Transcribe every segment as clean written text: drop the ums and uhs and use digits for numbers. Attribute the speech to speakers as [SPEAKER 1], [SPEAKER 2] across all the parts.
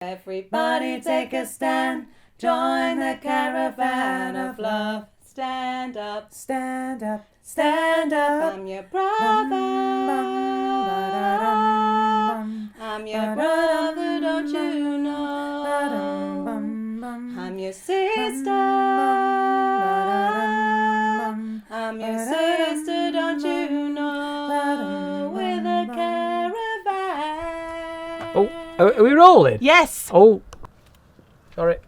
[SPEAKER 1] Everybody take a stand, join the Caravan of Love. Stand up, stand up, stand up. I'm your brother. I'm your brother, don't you know? I'm your sister. I'm your sister, don't you know? With a caravan.
[SPEAKER 2] Oh, are we rolling?
[SPEAKER 3] Yes.
[SPEAKER 2] Oh, sorry.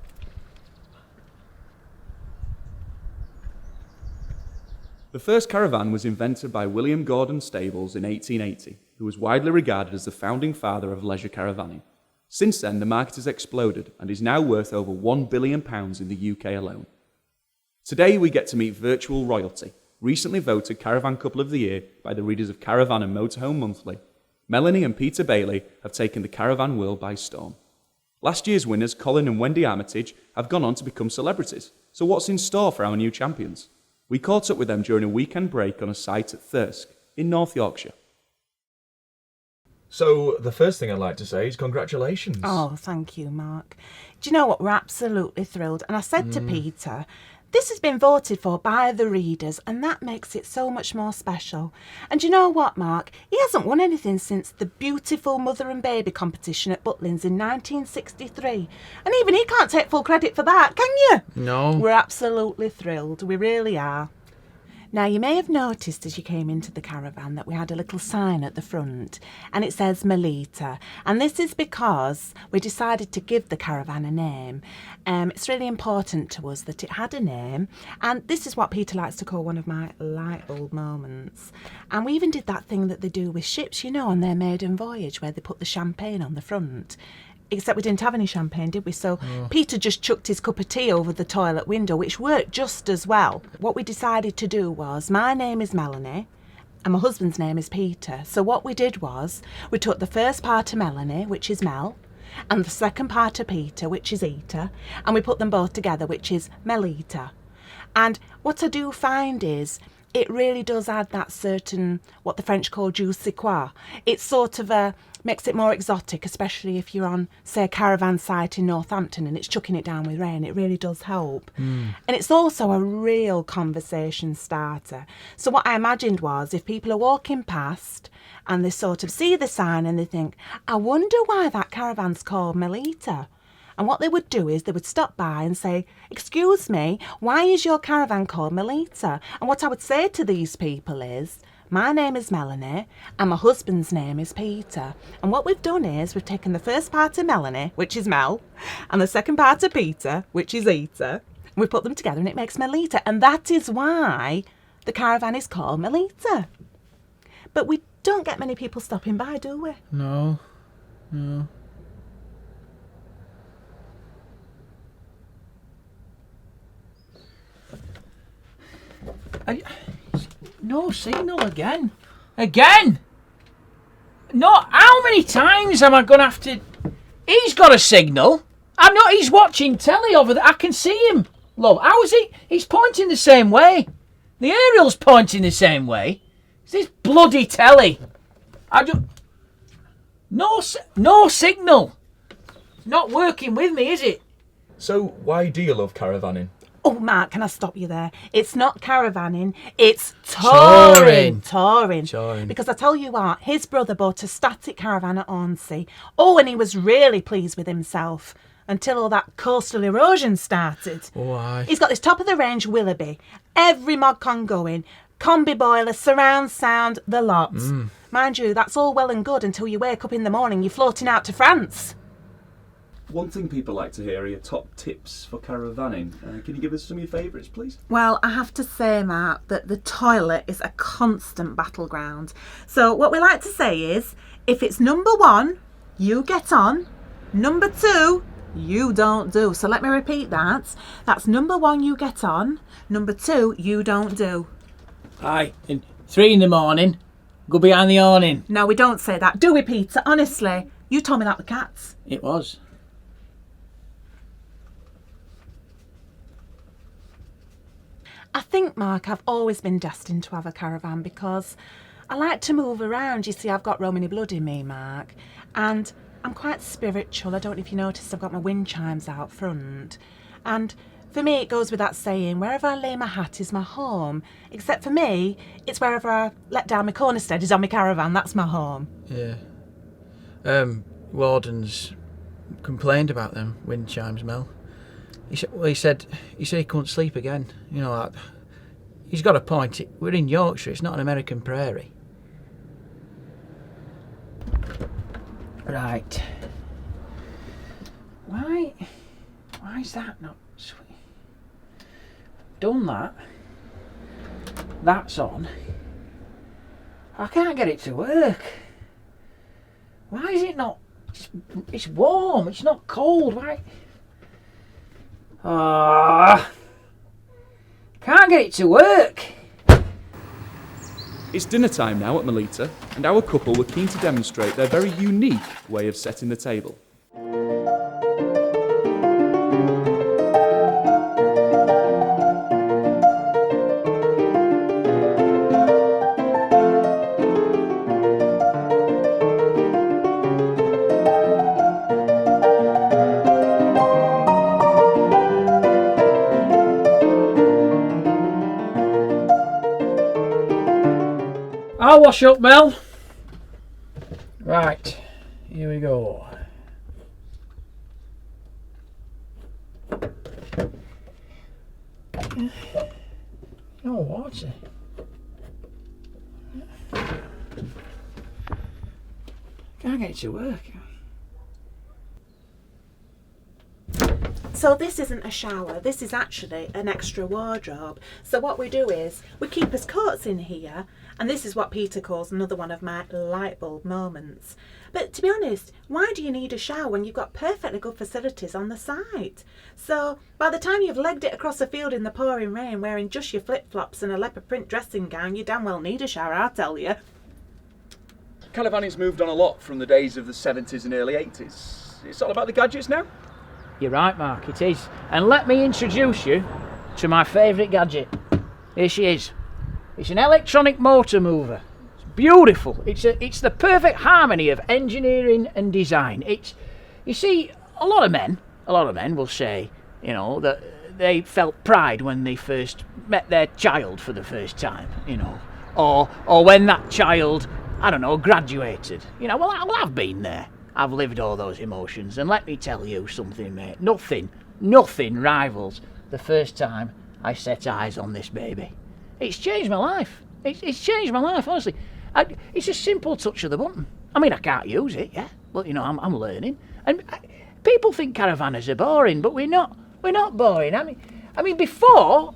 [SPEAKER 4] The first caravan was invented by William Gordon Stables in 1880, who was widely regarded as the founding father of leisure caravanning. Since then, the market has exploded and is now worth over £1 billion in the UK alone. Today, we get to meet virtual royalty, recently voted Caravan Couple of the Year by the readers of Caravan and Motorhome Monthly. Melanie and Peter Bailey have taken the caravan world by storm. Last year's winners, Colin and Wendy Armitage, have gone on to become celebrities. So what's in store for our new champions? We caught up with them during a weekend break on a site at Thirsk in North Yorkshire.
[SPEAKER 5] So the first thing I'd like to say is congratulations.
[SPEAKER 3] Oh, thank you, Mark. Do you know what? We're absolutely thrilled. And I said to Peter, this has been voted for by the readers, and that makes it so much more special. And you know what, Mark? He hasn't won anything since the beautiful mother and baby competition at Butlins in 1963. And even he can't take full credit for that, can you?
[SPEAKER 2] No.
[SPEAKER 3] We're absolutely thrilled. We really are. Now, you may have noticed as you came into the caravan that we had a little sign at the front and it says Melita. And this is because we decided to give the caravan a name. It's really important to us that it had a name. And this is what Peter likes to call one of my light bulb moments. And we even did that thing that they do with ships, you know, on their maiden voyage where they put the champagne on the front. Except we didn't have any champagne, did we? So Peter just chucked his cup of tea over the toilet window, which worked just as well. What we decided to do was, my name is Melanie, and my husband's name is Peter. So what we did was, we took the first part of Melanie, which is Mel, and the second part of Peter, which is Eater, and we put them both together, which is Melita. And what I do find is, it really does add that certain, what the French call je sais quoi. It's sort of makes it more exotic, especially if you're on, say, a caravan site in Northampton and it's chucking it down with rain. It really does help. And it's also a real conversation starter. So what I imagined was, if people are walking past and they sort of see the sign and they think, I wonder why that caravan's called Melita. And what they would do is they would stop by and say, excuse me, why is your caravan called Melita? And what I would say to these people is, my name is Melanie and my husband's name is Peter. And what we've done is we've taken the first part of Melanie, which is Mel, and the second part of Peter, which is Eater, and we put them together and it makes Melita. And that is why the caravan is called Melita. But we don't get many people stopping by, do we?
[SPEAKER 2] No. No signal again. Again? No, how many times am I going to have to... He's got a signal. I'm not... He's watching telly over there. I can see him. Love, how is he? He's pointing the same way. The aerial's pointing the same way. It's this bloody telly. I just... No signal. It's not working with me, is it?
[SPEAKER 5] So why do you love caravanning?
[SPEAKER 3] Oh, Mark, can I stop you there? It's not caravanning, it's touring.
[SPEAKER 2] Touring.
[SPEAKER 3] Because I tell you what, his brother bought a static caravan at Hornsey. Oh, and he was really pleased with himself until all that coastal erosion started.
[SPEAKER 2] Why?
[SPEAKER 3] He's got this top-of-the-range Willoughby, every mod con going, combi boiler, surround sound, the lot. Mind you, that's all well and good until you wake up in the morning, you're floating out to France.
[SPEAKER 4] One thing people like to hear are your top tips for caravanning. Can you give us some of your favourites, please?
[SPEAKER 1] Well, I have to say, Mark, that the toilet is a constant battleground. So what we like to say is, if it's number one, you get on. Number two, you don't do. So let me repeat that. That's number one, you get on. Number two, you don't do.
[SPEAKER 2] Aye, and 3 a.m, go behind the awning.
[SPEAKER 1] No, we don't say that, do we, Peter? Honestly, you told me that with cats.
[SPEAKER 2] It was.
[SPEAKER 3] I think, Mark, I've always been destined to have a caravan because I like to move around. You see, I've got Romany blood in me, Mark. And I'm quite spiritual. I don't know if you noticed I've got my wind chimes out front. And for me, it goes with that saying, wherever I lay my hat is my home. Except for me, it's wherever I let down my corner stead is on my caravan. That's my home.
[SPEAKER 2] Yeah. Warden's complained about them wind chimes, Mel. He said he couldn't sleep again. You know, he's got a point. We're in Yorkshire. It's not an American prairie. Right. Why is that not sweet? Done that. That's on. I can't get it to work. Why is it not? It's warm. It's not cold. Why? Can't get it to work.
[SPEAKER 4] It's dinner time now at Melita, and our couple were keen to demonstrate their very unique way of setting the table.
[SPEAKER 2] I'll wash up, Mel. Right, here we go. No water. Can't get it to work.
[SPEAKER 3] So this isn't a shower, this is actually an extra wardrobe. So what we do is, we keep us coats in here, and this is what Peter calls another one of my light bulb moments. But to be honest, why do you need a shower when you've got perfectly good facilities on the site? So by the time you've legged it across a field in the pouring rain wearing just your flip-flops and a leopard print dressing gown, you damn well need a shower, I'll tell you.
[SPEAKER 4] Caravanning's moved on a lot from the days of the 70s and early 80s. It's all about the gadgets now.
[SPEAKER 2] You're right, Mark, it is. And let me introduce you to my favourite gadget. Here she is. It's an electronic motor mover. It's beautiful. It's the perfect harmony of engineering and design. You see, a lot of men will say, you know, that they felt pride when they first met their child for the first time, you know, or when that child, I don't know, graduated. You know, well, I've been there. I've lived all those emotions, and let me tell you something, mate. Nothing rivals the first time I set eyes on this baby. It's changed my life. It's changed my life, honestly. It's a simple touch of the button. I mean, I can't use it, yeah, but you know, I'm learning. And people think caravanners are boring, but we're not. We're not boring. I mean, before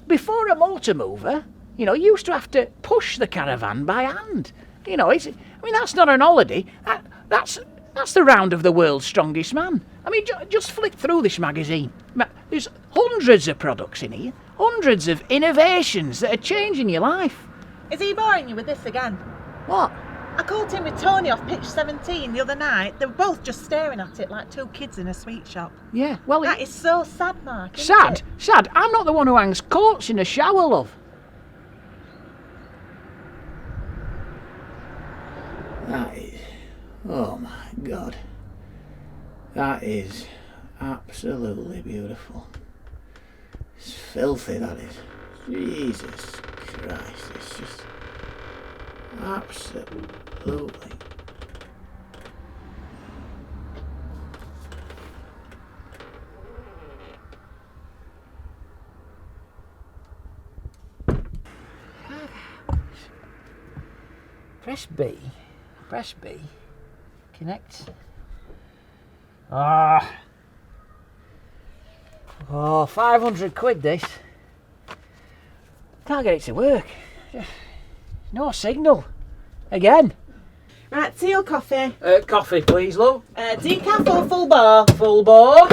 [SPEAKER 2] a motor mover, you know, you used to have to push the caravan by hand. You know, that's not an holiday. That's the round of the world's strongest man. I mean, just flick through this magazine. There's hundreds of products in here, hundreds of innovations that are changing your life.
[SPEAKER 3] Is he boring you with this again?
[SPEAKER 2] What?
[SPEAKER 3] I called him with Tony off pitch 17 the other night. They were both just staring at it like two kids in a sweet shop.
[SPEAKER 2] Yeah, well...
[SPEAKER 3] That is so sad, Mark, isn't
[SPEAKER 2] Sad?
[SPEAKER 3] it?
[SPEAKER 2] Sad? I'm not the one who hangs coats in a shower, love. That is... Oh my God. That is absolutely beautiful. It's filthy, that is. Jesus Christ, it's just absolutely. Press B. Press B. Connect. Oh, 500 quid this. Can't get it to work. No signal. Again.
[SPEAKER 3] Right, tea or coffee?
[SPEAKER 2] Coffee, please, love.
[SPEAKER 3] Decaf or full bar?
[SPEAKER 2] Full bore.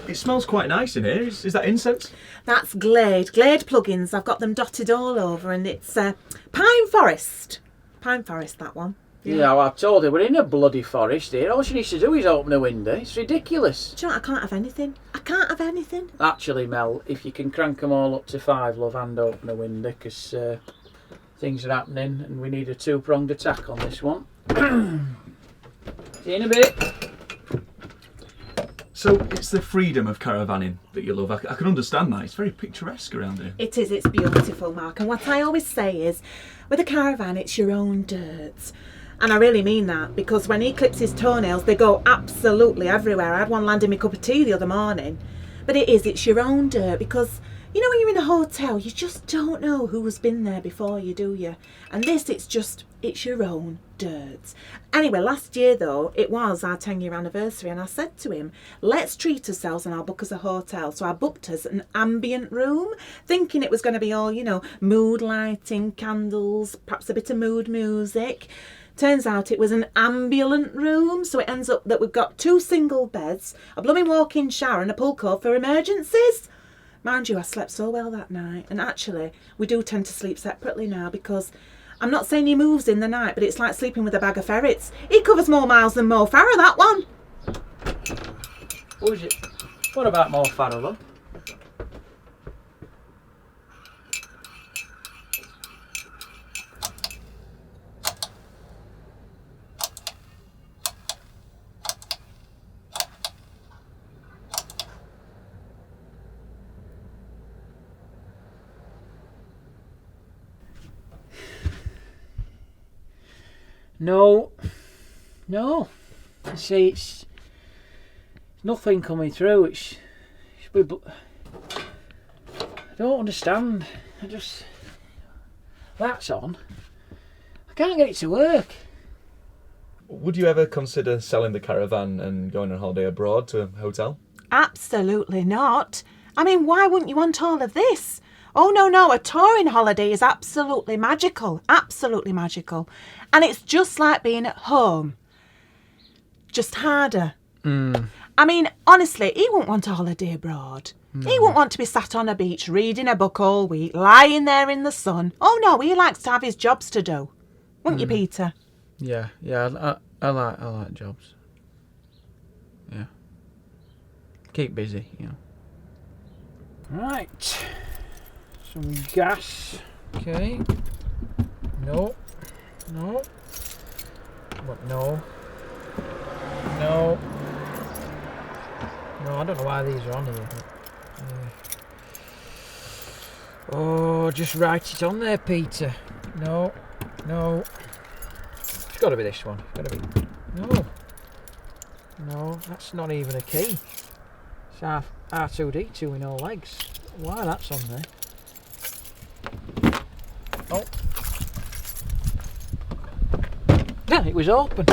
[SPEAKER 5] It smells quite nice in here. Is that incense?
[SPEAKER 3] That's Glade. Glade plugins. I've got them dotted all over, and it's Pine Forest. Pine Forest, that one.
[SPEAKER 2] Yeah, well, I told her we're in a bloody forest here. All she needs to do is open a window. It's ridiculous.
[SPEAKER 3] Do you know what? I can't have anything. I can't have anything.
[SPEAKER 2] Actually, Mel, if you can crank them all up to 5, love, and open a window, because things are happening and we need a two-pronged attack on this one. See you in a bit.
[SPEAKER 5] So it's the freedom of caravanning that you love. I can understand that. It's very picturesque around here.
[SPEAKER 1] It is, it's beautiful, Mark. And what I always say is, with a caravan, it's your own dirt. And I really mean that, because when he clips his toenails, they go absolutely everywhere. I had one land in my cup of tea the other morning. But it's your own dirt, because, you know, when you're in a hotel, you just don't know who's been there before you, do you? And this, it's your own dirt. Anyway, last year though, it was our 10-year anniversary, and I said to him, let's treat ourselves and I'll book us a hotel. So I booked us an ambient room, thinking it was going to be all, you know, mood lighting, candles, perhaps a bit of mood music. Turns out it was an ambulant room, so it ends up that we've got 2 single beds, a blooming walk-in shower and a pull cord for emergencies. Mind you, I slept so well that night, and actually we do tend to sleep separately now, because I'm not saying he moves in the night, but it's like sleeping with a bag of ferrets. He covers more miles than Mo Farah, that one.
[SPEAKER 2] What was it? What about Mo Farah, love? No. You see, it's nothing coming through. I don't understand. That's on. I can't get it to work.
[SPEAKER 5] Would you ever consider selling the caravan and going on holiday abroad to a hotel?
[SPEAKER 3] Absolutely not. I mean, why wouldn't you want all of this? Oh, no, a touring holiday is absolutely magical. Absolutely magical. And it's just like being at home. Just harder. I mean, honestly, he wouldn't want a holiday abroad. No. He wouldn't want to be sat on a beach reading a book all week, lying there in the sun. Oh, no, he likes to have his jobs to do. Wouldn't you, Peter?
[SPEAKER 2] Yeah, I like jobs. Yeah. Keep busy, you know. Right. Some gas. Okay. No. What? No, I don't know why these are on here. Oh, just write it on there, Peter. No. It's got to be this one. It's got to be. No, that's not even a key. It's R2D2 in all legs. Why that's on there? Oh. Yeah, it was open.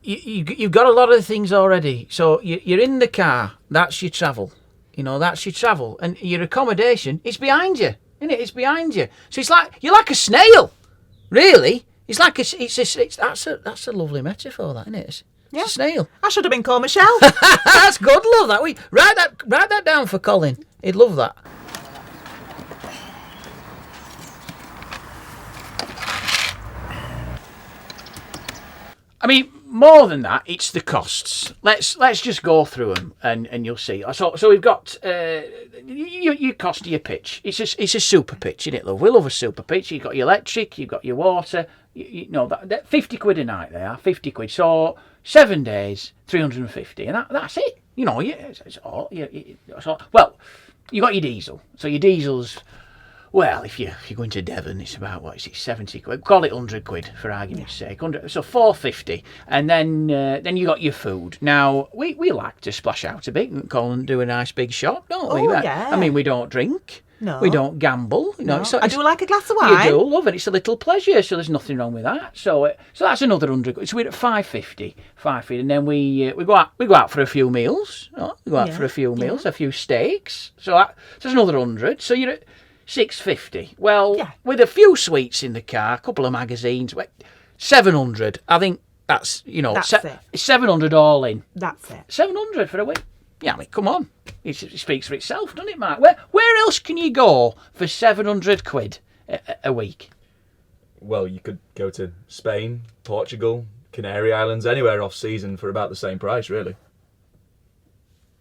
[SPEAKER 2] You've got a lot of the things already. So you're in the car. That's your travel. You know, that's your travel. And your accommodation, it's behind you. Isn't it? It's behind you. So it's like, you're like a snail. Really. It's like that's a lovely metaphor, that, isn't it? It's a snail.
[SPEAKER 3] I should have been called Michelle.
[SPEAKER 2] That's good, love that. Write that down for Colin. He'd love that. I mean, more than that, it's the costs. Let's just go through them, and you'll see. So we've got your cost of your pitch. It's a super pitch, isn't it, love? We love a super pitch. You've got your electric, you've got your water. You know that 50 quid a night. They are 50 quid. So 7 days, 350, and that's it. You know, it's all. Well, you got your diesel. So your diesel's. Well, if you're going to Devon, it's about, 70 quid. Call it 100 quid for argument's sake. So 450. And then you got your food. Now, we like to splash out a bit and call and do a nice big shop, don't we?
[SPEAKER 3] Oh, yeah.
[SPEAKER 2] I mean, we don't drink.
[SPEAKER 3] No.
[SPEAKER 2] We don't gamble. You know,
[SPEAKER 3] no. I do like a glass of wine.
[SPEAKER 2] You do love it. It's a little pleasure, so there's nothing wrong with that. So that's another 100 quid. So we're at 550. And then we go out for a few meals. We go out for a few meals, a few steaks. So that's another 100. So you're at 650. Well, with a few sweets in the car, a couple of magazines, 700. I think that's, it's 700 all in.
[SPEAKER 3] That's it.
[SPEAKER 2] 700 for a week. Yeah, I mean, come on. It speaks for itself, doesn't it, Mark? Where else can you go for 700 quid a week?
[SPEAKER 5] Well, you could go to Spain, Portugal, Canary Islands, anywhere off season for about the same price, really.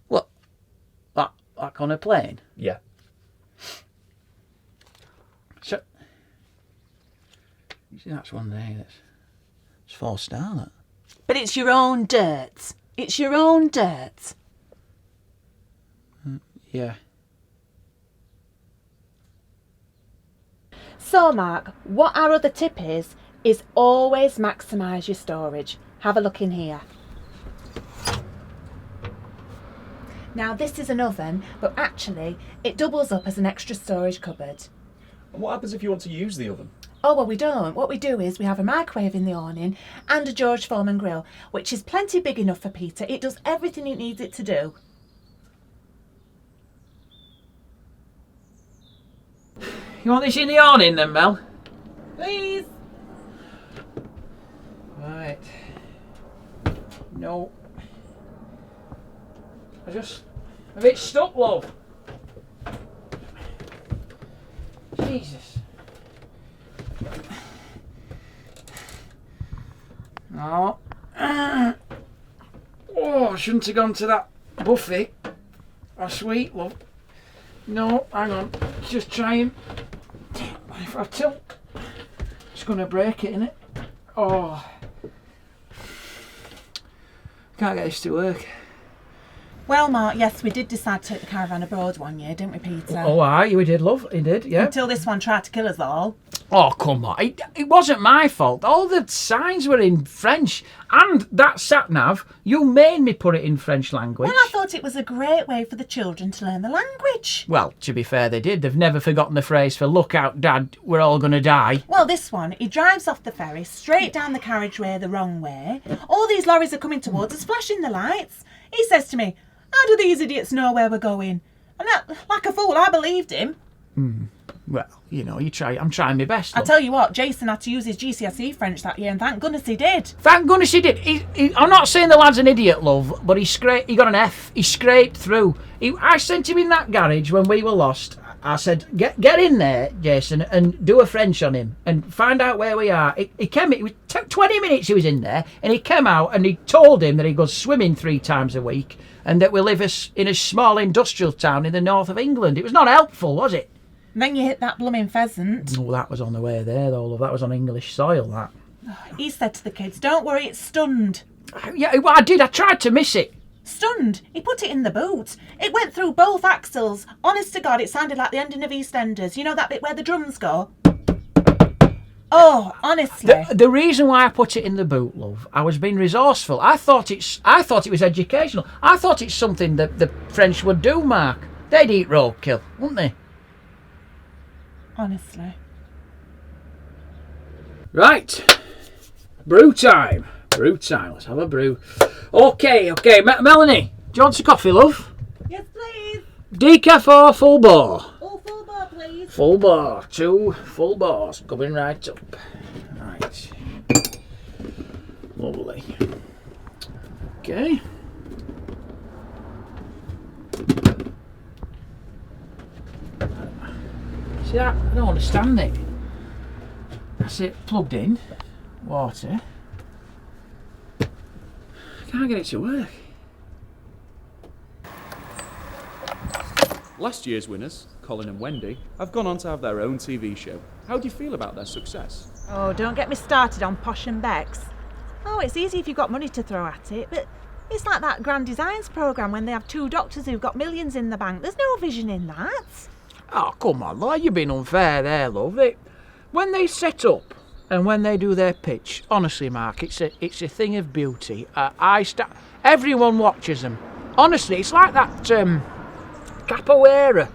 [SPEAKER 2] What? Like on a plane?
[SPEAKER 5] Yeah.
[SPEAKER 2] You see, that's one there. It's 4-star, that.
[SPEAKER 3] But it's your own dirt. It's your own dirt.
[SPEAKER 2] Yeah.
[SPEAKER 3] So, Mark, what our other tip is always maximise your storage. Have a look in here. Now, this is an oven, but actually it doubles up as an extra storage cupboard.
[SPEAKER 5] And what happens if you want to use the oven?
[SPEAKER 3] Oh, well, we don't. What we do is we have a microwave in the awning and a George Foreman grill, which is plenty big enough for Peter. It does everything it needs it to do.
[SPEAKER 2] You want this in the awning then, Mel?
[SPEAKER 3] Please.
[SPEAKER 2] Right. No. I'm just a bit stuck, love. Jesus. No. Oh, I shouldn't have gone to that buffet. Oh, sweet, love. No, hang on. Just try and... If I tilt, it's going to break it, innit? Oh. Can't get this to work.
[SPEAKER 3] Well, Mark, yes, we did decide to take the caravan abroad one year, didn't we, Peter?
[SPEAKER 2] Oh, aye, we did, love. He did, yeah.
[SPEAKER 3] Until this one tried to kill us all.
[SPEAKER 2] Oh, come on. It wasn't my fault. All the signs were in French. And that sat-nav, you made me put it in French language.
[SPEAKER 3] Well, I thought it was a great way for the children to learn the language.
[SPEAKER 2] Well, to be fair, they did. They've never forgotten the phrase for "look out, Dad, we're all going to die."
[SPEAKER 3] Well, this one, he drives off the ferry, straight down the carriageway the wrong way. All these lorries are coming towards us, flashing the lights. He says to me, "How do these idiots know where we're going?" And that, like a fool, I believed him.
[SPEAKER 2] Well, you know, I'm trying my best.
[SPEAKER 3] I
[SPEAKER 2] Love.
[SPEAKER 3] tell you what, Jason had to use his GCSE French that year, and thank goodness he did.
[SPEAKER 2] Thank goodness he did. I'm not saying the lad's an idiot, love, but he got an F. He scraped through. I sent him in that garage when we were lost. I said, get in there, Jason, and do a French on him and find out where we are. He came in, it took 20 minutes he was in there, and he came out and he told him that he goes swimming 3 times a week and that we live in a small industrial town in the north of England. It was not helpful, was it?
[SPEAKER 3] And then you hit that blooming pheasant.
[SPEAKER 2] Oh, that was on the way there, though, love. That was on English soil, that.
[SPEAKER 3] He said to the kids, "Don't worry, it's stunned."
[SPEAKER 2] Yeah, well, I did. I tried to miss it.
[SPEAKER 3] Stunned. He put it in the boot. It went through both axles. Honest to God, it sounded like the ending of EastEnders. You know that bit where the drums go? Oh, honestly.
[SPEAKER 2] The reason why I put it in the boot, love, I was being resourceful. I thought it was educational. I thought it's something that the French would do, Mark. They'd eat roadkill, wouldn't they?
[SPEAKER 3] Honestly.
[SPEAKER 2] Right. Brew time. Let's have a brew. Okay. Melanie, do you want some coffee, love?
[SPEAKER 3] Yes, please.
[SPEAKER 2] Decaf or full bore?
[SPEAKER 3] Oh, full bar, please.
[SPEAKER 2] Full bore. 2 full bars coming right up. Right. Lovely. Okay. See that? I don't understand it. That's it, plugged in. Water. I can't get it to work.
[SPEAKER 4] Last year's winners, Colin and Wendy, have gone on to have their own TV show. How do you feel about their success?
[SPEAKER 1] Oh, don't get me started on Posh and Bex. Oh, it's easy if you've got money to throw at it, but it's like that Grand Designs programme when they have 2 doctors who've got millions in the bank. There's no vision in that.
[SPEAKER 2] Oh, come on, lad, you're being unfair there, love. When they set up and when they do their pitch, honestly, Mark, it's a thing of beauty. Everyone watches them. Honestly, it's like that capoeira.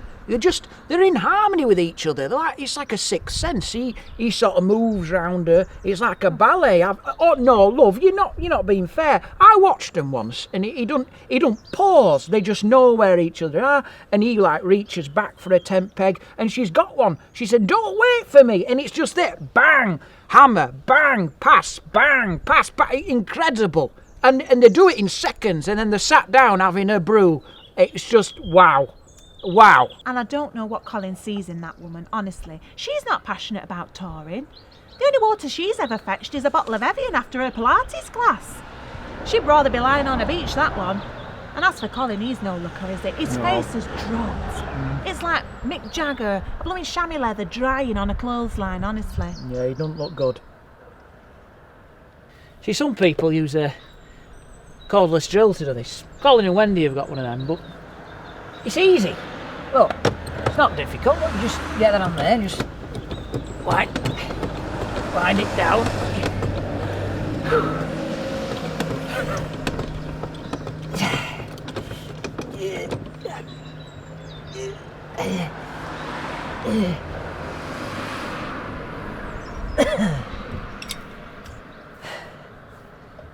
[SPEAKER 2] They're in harmony with each other. It's like a sixth sense. He sort of moves round her. It's like a ballet. Oh no, love, you're not being fair. I watched them once, and he don't pause. They just know where each other are, and he reaches back for a tent peg, and she's got one. She said, "Don't wait for me," and it's just there. Bang, hammer, bang, pass, bang, pass, bang. Incredible. And they do it in seconds, and then they're sat down having a brew. It's just wow. Wow.
[SPEAKER 1] And I don't know what Colin sees in that woman, honestly. She's not passionate about touring. The only water she's ever fetched is a bottle of Evian after her Pilates class. She'd rather be lying on a beach, that one. And as for Colin, he's no looker, is it? His face is dropped. It's like Mick Jagger, a blooming chamois leather drying on a clothesline, honestly.
[SPEAKER 2] Yeah, he doesn't look good. See, some people use a cordless drill to do this. Colin and Wendy have got one of them, but it's easy. Look, it's not difficult. Look, you just get that on there, just wind it down.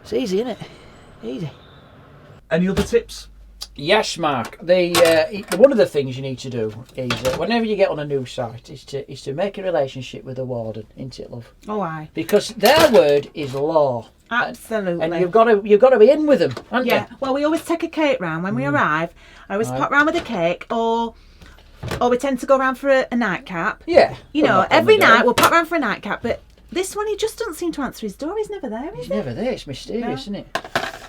[SPEAKER 2] It's easy, isn't it? Easy.
[SPEAKER 5] Any other tips?
[SPEAKER 2] Yes, Mark. One of the things you need to do is whenever you get on a new site is to make a relationship with the warden, isn't it, love?
[SPEAKER 1] Oh, aye.
[SPEAKER 2] Because their word is law.
[SPEAKER 1] Absolutely.
[SPEAKER 2] And you've got to be in with them, haven't you?
[SPEAKER 1] Yeah. Well, we always take a cake round when we arrive. I always pop round with a cake, or we tend to go round for a nightcap.
[SPEAKER 2] Yeah.
[SPEAKER 1] You know, every night we'll pop round for a nightcap, but this one, he just doesn't seem to answer his door. He's never there, is he?
[SPEAKER 2] He's never there. It's mysterious, isn't it?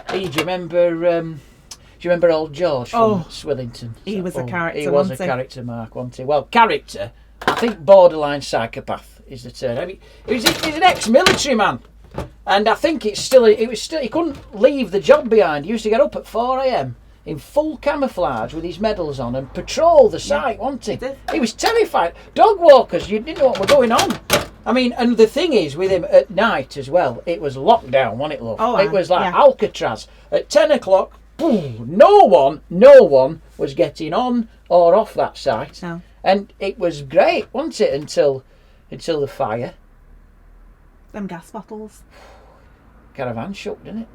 [SPEAKER 2] Hey, do you remember old George from Swillington?
[SPEAKER 1] He was a character,
[SPEAKER 2] He was a character, Mark, wasn't he? Well, character, I think borderline psychopath is the term. I mean, he's an ex-military man. And I think he couldn't leave the job behind. He used to get up at 4 a.m. in full camouflage with his medals on and patrol the site, wasn't he? He was terrified. Dog walkers, you didn't know what was going on. I mean, and the thing is, with him at night as well, it was lockdown, wasn't it, love?
[SPEAKER 1] Oh,
[SPEAKER 2] it was like Alcatraz. At 10 o'clock, boom, no one was getting on or off that site.
[SPEAKER 1] No.
[SPEAKER 2] And it was great, wasn't it, until the fire.
[SPEAKER 1] Them gas bottles.
[SPEAKER 2] Caravan shook, didn't it?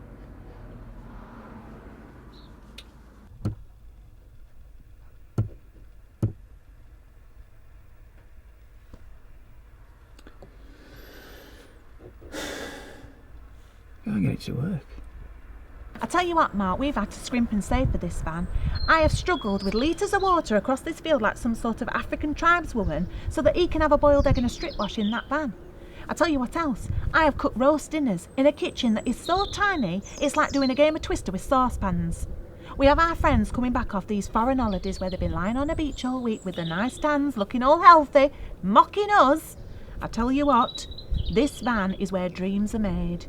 [SPEAKER 2] Can't get it to work.
[SPEAKER 1] I tell you what, Mark, we've had to scrimp and save for this van. I have struggled with litres of water across this field like some sort of African tribeswoman so that he can have a boiled egg and a strip wash in that van. I tell you what else, I have cooked roast dinners in a kitchen that is so tiny it's like doing a game of Twister with saucepans. We have our friends coming back off these foreign holidays where they've been lying on a beach all week with their nice tans, looking all healthy, mocking us. I tell you what, this van is where dreams are made.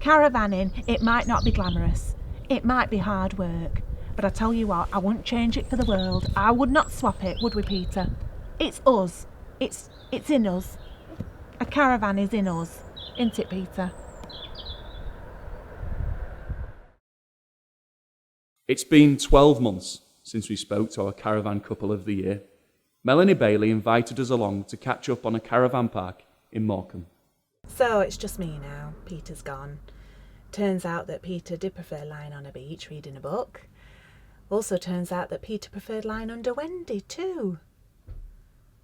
[SPEAKER 1] Caravanning, it might not be glamorous, it might be hard work, but I tell you what, I wouldn't change it for the world. I would not swap it, would we, Peter? It's us. It's in us. A caravan is in us, isn't it, Peter?
[SPEAKER 4] It's been 12 months since we spoke to our caravan couple of the year. Melanie Bailey invited us along to catch up on a caravan park in Morecambe.
[SPEAKER 3] So it's just me now. Peter's gone. Turns out that Peter did prefer lying on a beach reading a book. Also turns out that Peter preferred lying under Wendy too.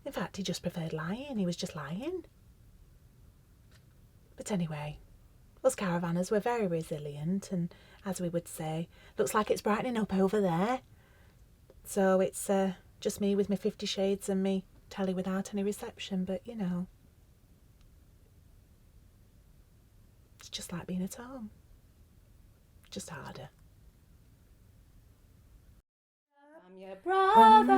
[SPEAKER 3] In fact, he just preferred lying. He was just lying. But anyway, us caravanners were very resilient, and as we would say, looks like it's brightening up over there. So it's just me with my 50 Shades and me telly without any reception, but you know, it's just like being at home. Just harder.
[SPEAKER 6] I'm your brother.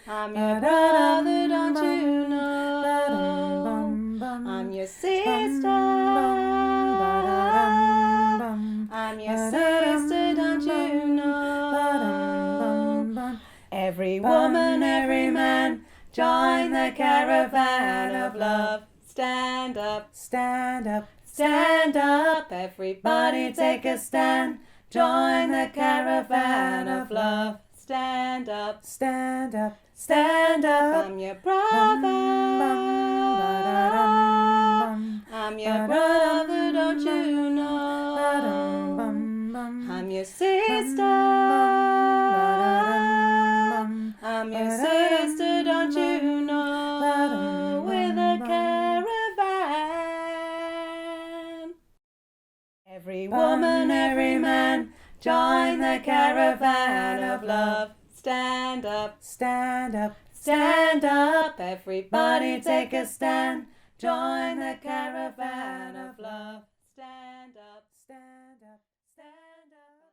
[SPEAKER 6] I'm your brother, don't you know? I'm your sister. I'm your sister, don't you know? Every woman, every man, join the caravan of love. Stand up, stand up, stand up. Everybody take a stand. Join the caravan of love. Stand up, stand up, stand up. I'm your brother. I'm your brother, don't you know? I'm your sister. I'm your sister, don't you know? With a caravan. Every woman, every man, join the caravan of love. Stand up, stand up, stand up. Everybody take a stand. Join the caravan of love. Stand up, stand up, stand up.